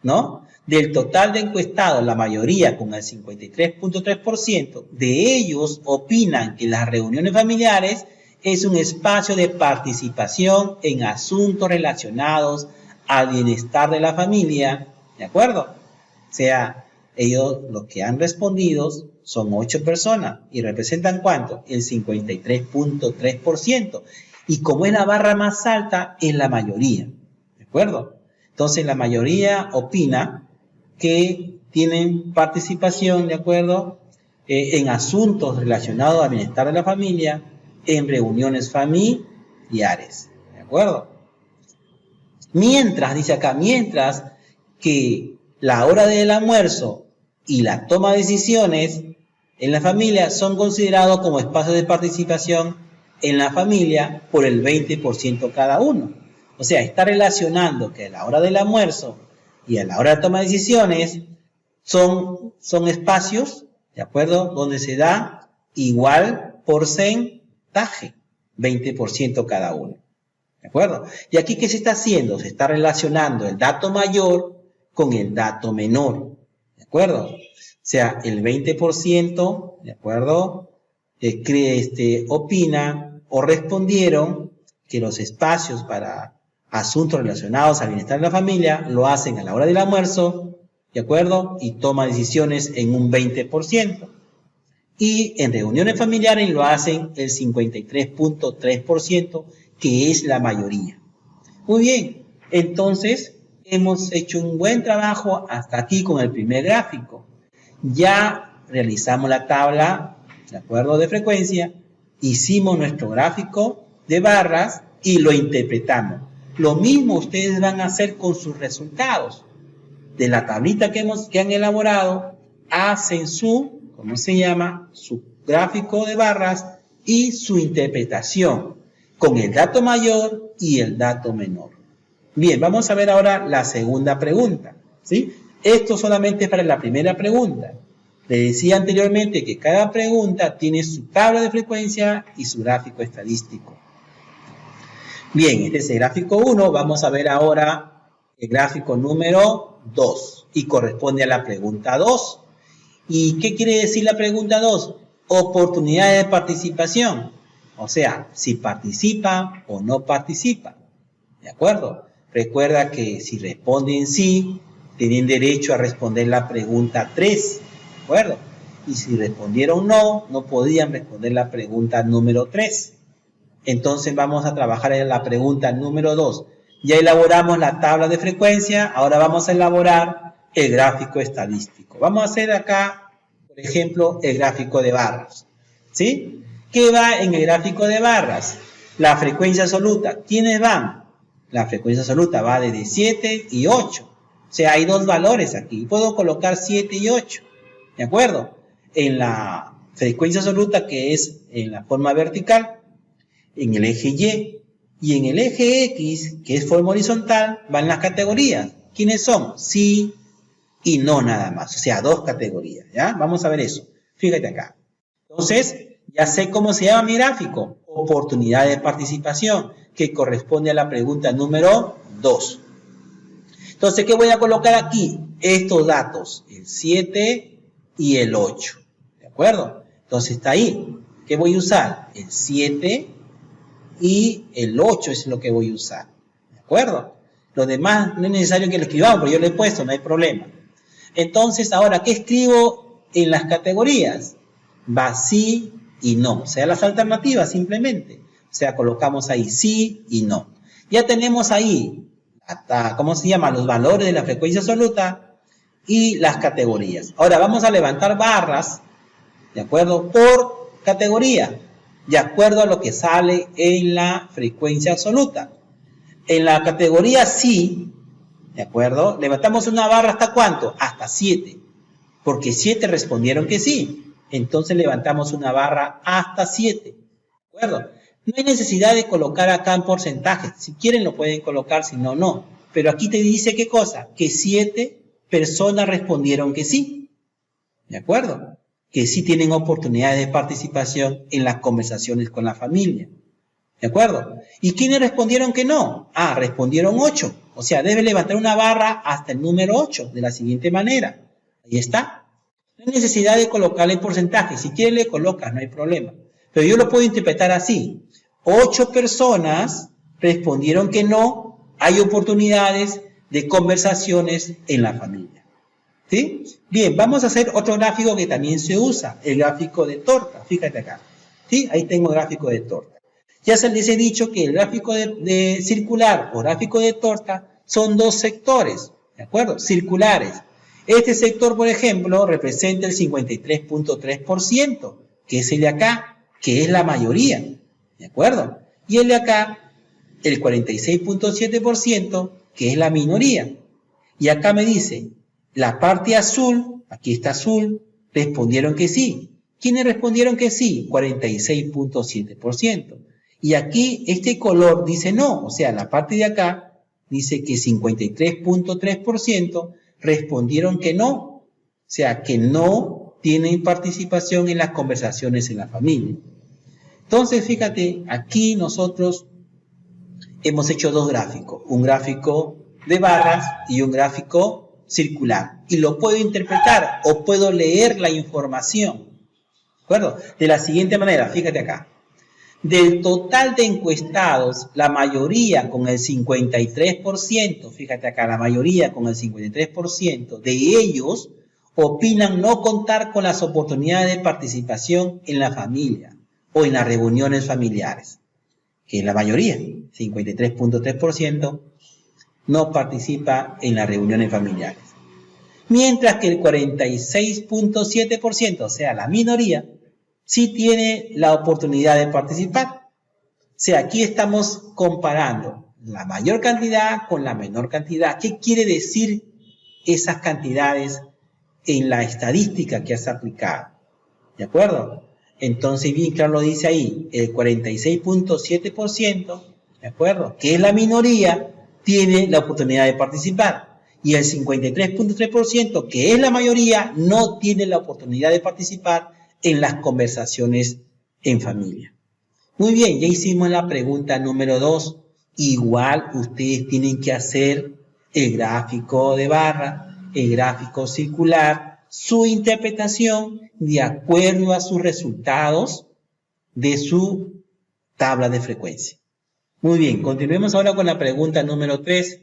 ¿no? Del total de encuestados, la mayoría con el 53.3%, de ellos opinan que las reuniones familiares es un espacio de participación en asuntos relacionados al bienestar de la familia, ¿de acuerdo? O sea, ellos lo que han respondido son 8 personas y representan ¿cuánto? El 53.3%. Y como es la barra más alta, es la mayoría, ¿de acuerdo? Entonces la mayoría opina que tienen participación, ¿de acuerdo? En asuntos relacionados al bienestar de la familia, en reuniones familiares, ¿de acuerdo? Mientras, dice acá, mientras que la hora del almuerzo y la toma de decisiones en la familia son considerados como espacios de participación en la familia por el 20% cada uno. O sea, está relacionando que a la hora del almuerzo y a la hora de toma de decisiones son espacios, ¿de acuerdo?, donde se da igual porcentaje, 20% cada uno, ¿de acuerdo? Y aquí, ¿qué se está haciendo? Se está relacionando el dato mayor con el dato menor, ¿de acuerdo? O sea, el 20%, ¿de acuerdo?, opina o respondieron que los espacios para asuntos relacionados al bienestar de la familia lo hacen a la hora del almuerzo, ¿de acuerdo? Y toma decisiones en un 20%. Y en reuniones familiares lo hacen el 53.3%, que es la mayoría. Muy bien, entonces hemos hecho un buen trabajo hasta aquí con el primer gráfico. Ya realizamos la tabla, ¿de acuerdo?, de frecuencia, hicimos nuestro gráfico de barras y lo interpretamos. Lo mismo ustedes van a hacer con sus resultados. De la tablita que han elaborado, hacen su, ¿cómo se llama?, su gráfico de barras y su interpretación con el dato mayor y el dato menor. Bien, vamos a ver ahora la segunda pregunta, ¿sí? Esto solamente es para la primera pregunta. Le decía anteriormente que cada pregunta tiene su tabla de frecuencia y su gráfico estadístico. Bien, este es el gráfico 1. Vamos a ver ahora el gráfico número 2 y corresponde a la pregunta 2. ¿Y qué quiere decir la pregunta 2? Oportunidades de participación. O sea, si participa o no participa. ¿De acuerdo? Recuerda que si responden sí, tienen derecho a responder la pregunta 3. ¿De acuerdo? Y si respondieron no, no podían responder la pregunta número 3. Entonces vamos a trabajar en la pregunta número 2. Ya elaboramos la tabla de frecuencia, ahora vamos a elaborar el gráfico estadístico. Vamos a hacer acá, por ejemplo, el gráfico de barras, ¿sí? ¿Qué va en el gráfico de barras? La frecuencia absoluta. ¿Quiénes van? La frecuencia absoluta va desde 7 y 8. O sea, hay dos valores aquí. Puedo colocar 7 y 8, ¿de acuerdo? En la frecuencia absoluta, que es en la forma vertical, en el eje y en el eje X, que es forma horizontal, van las categorías. ¿Quiénes son? Sí y no nada más. O sea, dos categorías, ¿ya? Vamos a ver eso. Fíjate acá. Entonces, ya sé cómo se llama mi gráfico. Oportunidad de participación, que corresponde a la pregunta número 2. Entonces, ¿qué voy a colocar aquí? Estos datos, el 7 y el 8. ¿De acuerdo? Entonces, está ahí. ¿Qué voy a usar? El 7 y el 8 es lo que voy a usar, ¿de acuerdo? Lo demás no es necesario que lo escribamos, pero yo lo he puesto, no hay problema. Entonces, ahora, ¿qué escribo en las categorías? Va sí y no, o sea, las alternativas simplemente. O sea, colocamos ahí sí y no. Ya tenemos ahí, hasta, ¿cómo se llama? Los valores de la frecuencia absoluta y las categorías. Ahora vamos a levantar barras, ¿de acuerdo? Por categoría, de acuerdo a lo que sale en la frecuencia absoluta. En la categoría sí, ¿de acuerdo? Levantamos una barra ¿hasta cuánto? Hasta 7, porque 7 respondieron que sí. Entonces levantamos una barra hasta 7, ¿de acuerdo? No hay necesidad de colocar acá en porcentajes. Si quieren lo pueden colocar, si no, no. Pero aquí te dice ¿qué cosa? Que 7 personas respondieron que sí, ¿de acuerdo? Que sí tienen oportunidades de participación en las conversaciones con la familia, ¿de acuerdo? ¿Y quiénes respondieron que no? Ah, respondieron 8. O sea, debe levantar una barra hasta el número 8, de la siguiente manera. Ahí está. No hay necesidad de colocarle en porcentaje. Si quiere le colocas, no hay problema. Pero yo lo puedo interpretar así. 8 personas respondieron que no hay oportunidades de conversaciones en la familia. ¿Sí? Bien, vamos a hacer otro gráfico que también se usa, el gráfico de torta. Fíjate acá. ¿Sí? Ahí tengo el gráfico de torta. Ya se les he dicho que el gráfico de circular o gráfico de torta son dos sectores, ¿de acuerdo? Circulares. Este sector, por ejemplo, representa el 53.3%, que es el de acá, que es la mayoría, ¿de acuerdo? Y el de acá, el 46.7%, que es la minoría. Y acá me dice, la parte azul, aquí está azul, respondieron que sí. ¿Quiénes respondieron que sí? 46.7%. Y aquí este color dice no, o sea, la parte de acá dice que 53.3% respondieron que no, o sea, que no tienen participación en las conversaciones en la familia. Entonces, fíjate, aquí nosotros hemos hecho dos gráficos, un gráfico de barras y un gráfico circular. Y lo puedo interpretar o puedo leer la información, ¿de acuerdo? De la siguiente manera, fíjate acá. Del total de encuestados, la mayoría con el 53%, fíjate acá, la mayoría con el 53% de ellos opinan no contar con las oportunidades de participación en la familia o en las reuniones familiares, que es la mayoría, 53.3% no participa en las reuniones familiares. Mientras que el 46.7%, o sea, la minoría, sí tiene la oportunidad de participar. O sea, aquí estamos comparando la mayor cantidad con la menor cantidad. ¿Qué quiere decir esas cantidades en la estadística que has aplicado? ¿De acuerdo? Entonces, bien claro lo dice ahí, el 46.7%, ¿de acuerdo? Que es la minoría, tiene la oportunidad de participar. Y el 53.3%, que es la mayoría, no tiene la oportunidad de participar en las conversaciones en familia. Muy bien, ya hicimos la pregunta número 2. Igual ustedes tienen que hacer el gráfico de barra, el gráfico circular, su interpretación de acuerdo a sus resultados de su tabla de frecuencia. Muy bien, continuemos ahora con la pregunta número 3.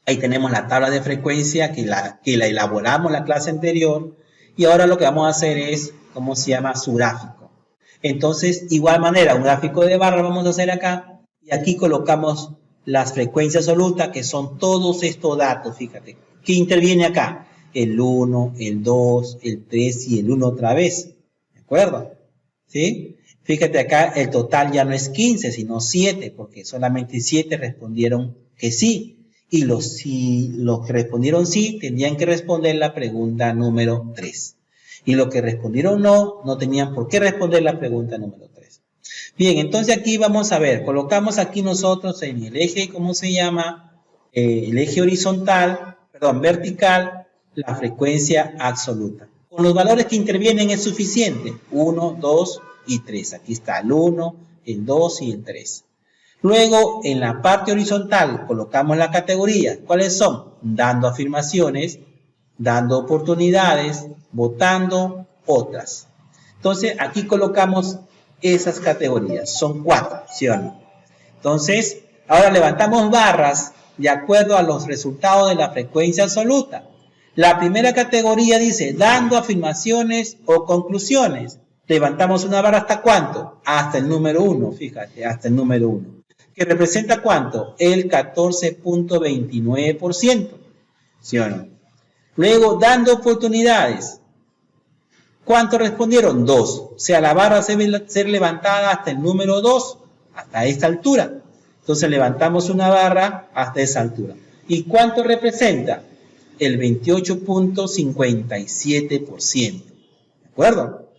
Ahí tenemos la tabla de frecuencia que la elaboramos la clase anterior. Y ahora lo que vamos a hacer es, ¿cómo se llama? Su gráfico. Entonces, igual manera, un gráfico de barra vamos a hacer acá. Y aquí colocamos las frecuencias absolutas, que son todos estos datos, fíjate. ¿Qué interviene acá? El 1, el 2, el 3 y el 1 otra vez. ¿De acuerdo? ¿Sí? Fíjate acá, el total ya no es 15, sino 7, porque solamente 7 respondieron que sí. Y los que respondieron sí tendrían que responder la pregunta número 3. Y los que respondieron no, no tenían por qué responder la pregunta número 3. Bien, entonces aquí vamos a ver, colocamos aquí nosotros en el eje, ¿cómo se llama? El eje horizontal, perdón, vertical, la frecuencia absoluta. Con los valores que intervienen es suficiente, 1, 2 y 3. Aquí está el 1, el 2 y el 3. Luego, en la parte horizontal, colocamos la categoría. ¿Cuáles son? Dando afirmaciones, dando oportunidades, votando, otras. Entonces, aquí colocamos esas categorías. Son 4, ¿sí o no? Entonces, ahora levantamos barras de acuerdo a los resultados de la frecuencia absoluta. La primera categoría dice, dando afirmaciones o conclusiones. Levantamos una barra ¿hasta cuánto? Hasta el número 1, fíjate, hasta el número 1. ¿Que representa cuánto? El 14.29%. ¿Sí o no? Luego, dando oportunidades. ¿Cuántos respondieron? 2. O sea, la barra debe ser levantada hasta el número 2, hasta esta altura. Entonces levantamos una barra hasta esa altura. ¿Y cuánto representa? El 28.57%. ¿De acuerdo?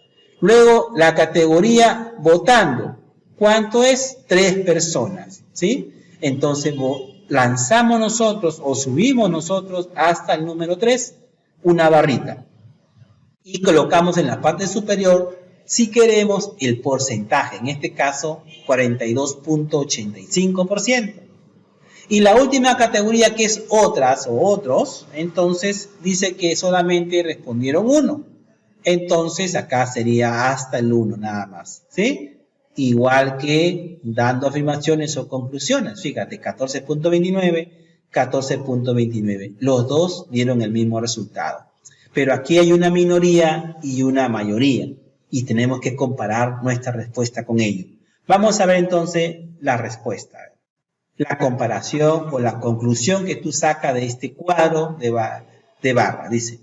Luego, la categoría votando. ¿Cuánto es? 3 personas. ¿Sí? Entonces lanzamos nosotros o subimos nosotros hasta el número 3 una barrita. Y colocamos en la parte superior, si queremos, el porcentaje. En este caso, 42.85%. Y la última categoría, que es otras o otros, entonces dice que solamente respondieron 1. Entonces acá sería hasta el 1 nada más, ¿sí? Igual que dando afirmaciones o conclusiones. Fíjate, 14.29, 14.29. Los dos dieron el mismo resultado. Pero aquí hay una minoría y una mayoría. Y tenemos que comparar nuestra respuesta con ello. Vamos a ver entonces la respuesta. La comparación o la conclusión que tú sacas de este cuadro de barra. Dice,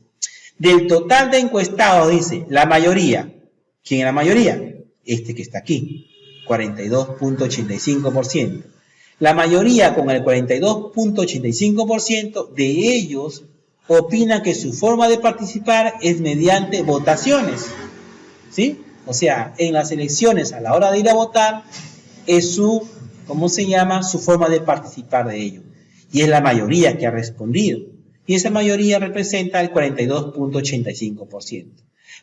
del total de encuestados, dice, la mayoría. ¿Quién es la mayoría? Este que está aquí, 42.85%. La mayoría, con el 42.85%, de ellos opina que su forma de participar es mediante votaciones. ¿Sí? O sea, en las elecciones, a la hora de ir a votar, es su, ¿cómo se llama? Su forma de participar de ello. Y es la mayoría que ha respondido. Y esa mayoría representa el 42.85%.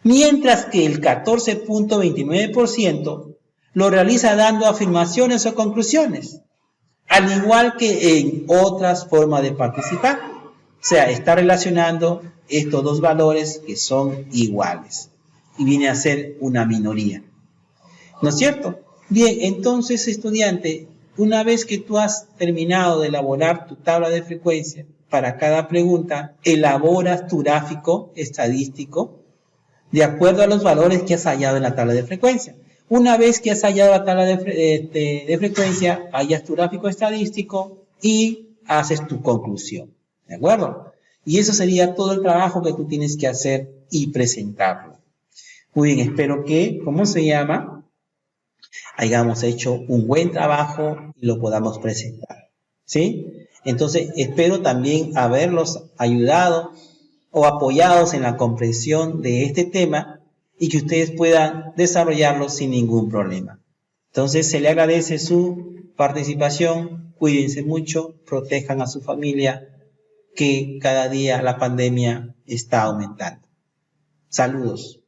Mientras que el 14.29% lo realiza dando afirmaciones o conclusiones. Al igual que en otras formas de participar. O sea, está relacionando estos dos valores que son iguales. Y viene a ser una minoría. ¿No es cierto? Bien, entonces, estudiante, una vez que tú has terminado de elaborar tu tabla de frecuencia para cada pregunta, elaboras tu gráfico estadístico de acuerdo a los valores que has hallado en la tabla de frecuencia. Una vez que has hallado la tabla de frecuencia, hallas tu gráfico estadístico y haces tu conclusión. ¿De acuerdo? Y eso sería todo el trabajo que tú tienes que hacer y presentarlo. Muy bien, espero que, ¿cómo se llama? Hayamos hecho un buen trabajo y lo podamos presentar. ¿Sí? Entonces, espero también haberlos ayudado o apoyados en la comprensión de este tema y que ustedes puedan desarrollarlo sin ningún problema. Entonces, se le agradece su participación, cuídense mucho, protejan a su familia, que cada día la pandemia está aumentando. Saludos.